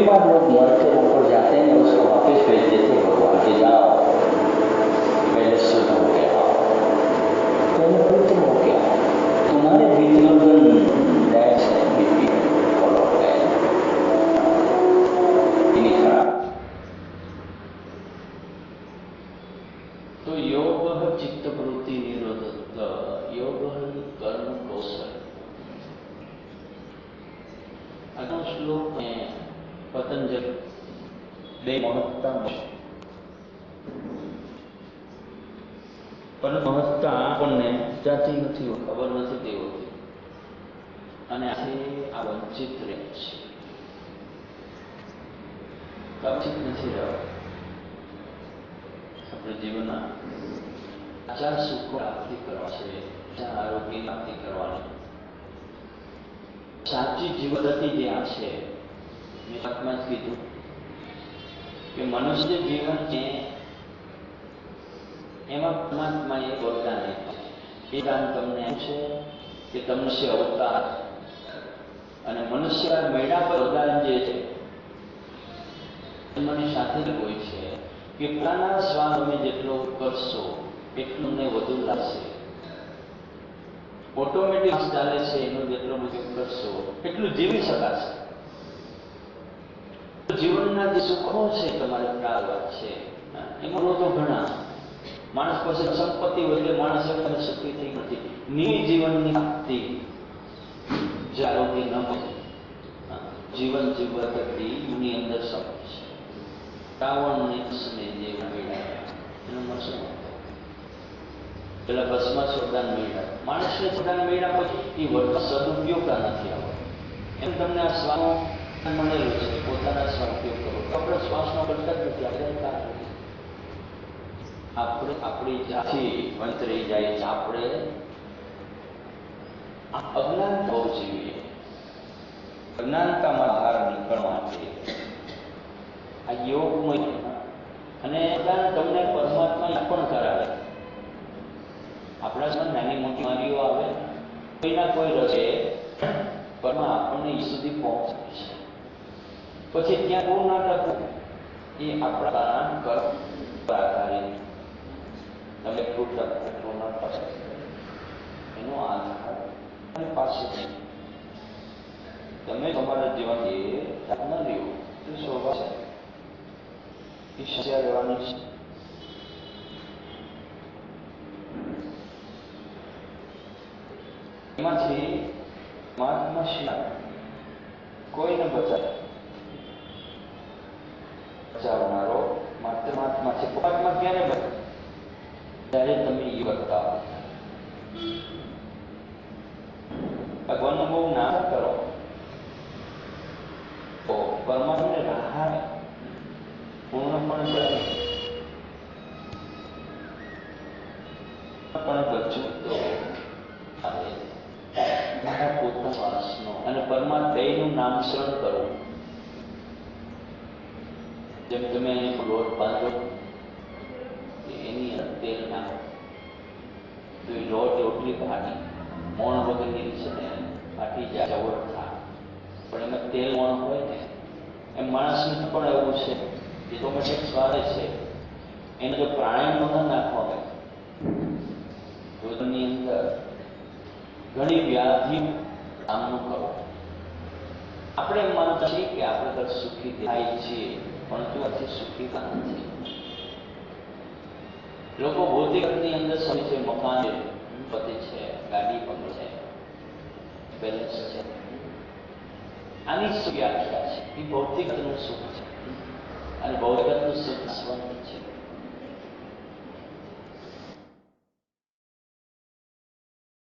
एक बार वो मर के ऊपर जाते हैं उसको वापस भेज देते भगवान के जाओ पहले शुद्ध हो गया पहले पवित्र हो गया तुम्हारे भीतर डैश है बीपी फॉलो है इन्हीं खराब। तो योग चित्तवृत्ति निरोधक योग कर्म कौशल अगला श्लोक में पतंजलि બે મહત્તા પણ મહત્તા આપણને જાતી નથી ખબર નથી તે હોતી અને આજે આ વંચિત રહે છે વંચિત નથી રહેવા આપણે જીવનના ચાર સુખો પ્રાપ્તિ કરવા છે ચાર આરોગ્ય પ્રાપ્તિ કરવાની સાચી જીવનગતિ જે આ છે મેં વાતમાં જ કીધું કે મનુષ્ય જીવન છે એમાં પરમાત્માએ વરદાન આપ્યું એ દાન તમને છે કે તમને અવતાર અને મનુષ્ય મેળા પર વરદાન જે છે તમારી સાથે હોય છે કે પોતાના શ્વાસ તમે જેટલો કરશો એટલું ને વધુ લાગશે ઓટોમેટિક ચાલે છે એનો જેટલો ઉપયોગ કરશો એટલું જીવી શકાશે જીવનના જે સુખો છે તમારે પ્રાપ્ત છે એમાં રોતો ઘણા માણસ પાસે સંપત્તિ હોય એટલે માણસ એકદમ સુખી થઈ નથી નિયમિત જીવનની પ્રાપ્તિ જે આરોગ્ય ન મળે જીવન જીવવા કરતી એની અંદર સમય છે રાવણને કૃષ્ણને જે મેળવ્યા એનો મળશે પેલા બસમાં સોદાન મેળવ્યા માણસને સોદાન મેળવ્યા પછી એ વર્ત સદુપયોગતા નથી આવતો એમ તમને આ શ્વાસ મળેલું છે પોતાના શ્વાસ ઉપયોગ કરો તો આપણે શ્વાસનો કરતા જ નથી આપણે આપણી જાતથી વંતરી જાય છે આપણે અજ્ઞાન થવું જોઈએ અજ્ઞાનતામાં બહાર નીકળવા માટે આ યોગમય અને તમને પરમાત્મા પણ કરાવે આપણા સાથે નાની મોટી બીમારીઓ આવે કોઈના કોઈ રસે પણ આપણને એ સુધી પહોંચે છે પછી ત્યાં બહુ નાટક એ આપણા કર્મ પર આધારિત તમે એટલું ટક એટલું ન ટક એનો આધાર પાસે તમે તમારા જીવન એ ન લેવું એ સ્વભાવ છે એ શક્ય રહેવાનું છે એમાંથી મહાત્મા શ્રી કોઈને બચાવનારો માત્ર મહાત્મા છે મહાત્મા ક્યારે બને ત્યારે તમે એ બતાવો ભગવાનનો બહુ ના કરો તો પરમાત્માને રાહ પૂર્ણપણે પણ બચવું તો મારા પોતાના શ્વાસનો અને પરમાત્માનું નામ સ્મરણ કરવું જેમ તમે લોટ બાંધો એની તેલ નાખો તો એ લોટ રોટલી ફાટી મોણ વગરની છે ને ફાટી જાય ચવડ થાય પણ એમાં તેલ મોણ હોય ને એમ માણસને પણ એવું છે એ ઓટોમેટિક સ્વાદ છે એને જો પ્રાણાયામ ન નાખવા હોય રોજની અંદર ઘણી વ્યાધિ સામનો કરો આપણે એમ માનતા છીએ કે આપણે તો સુખી થાય છીએ પણ તું આજે સુખી નથી લોકો ભૌતિકની અંદર સમય છે મકાન છે પતિ છે ગાડી પણ છે બેલેન્સ છે આની શું વ્યાખ્યા છે એ ભૌતિકનું સુખ છે અને ભૌતિકનું સુખ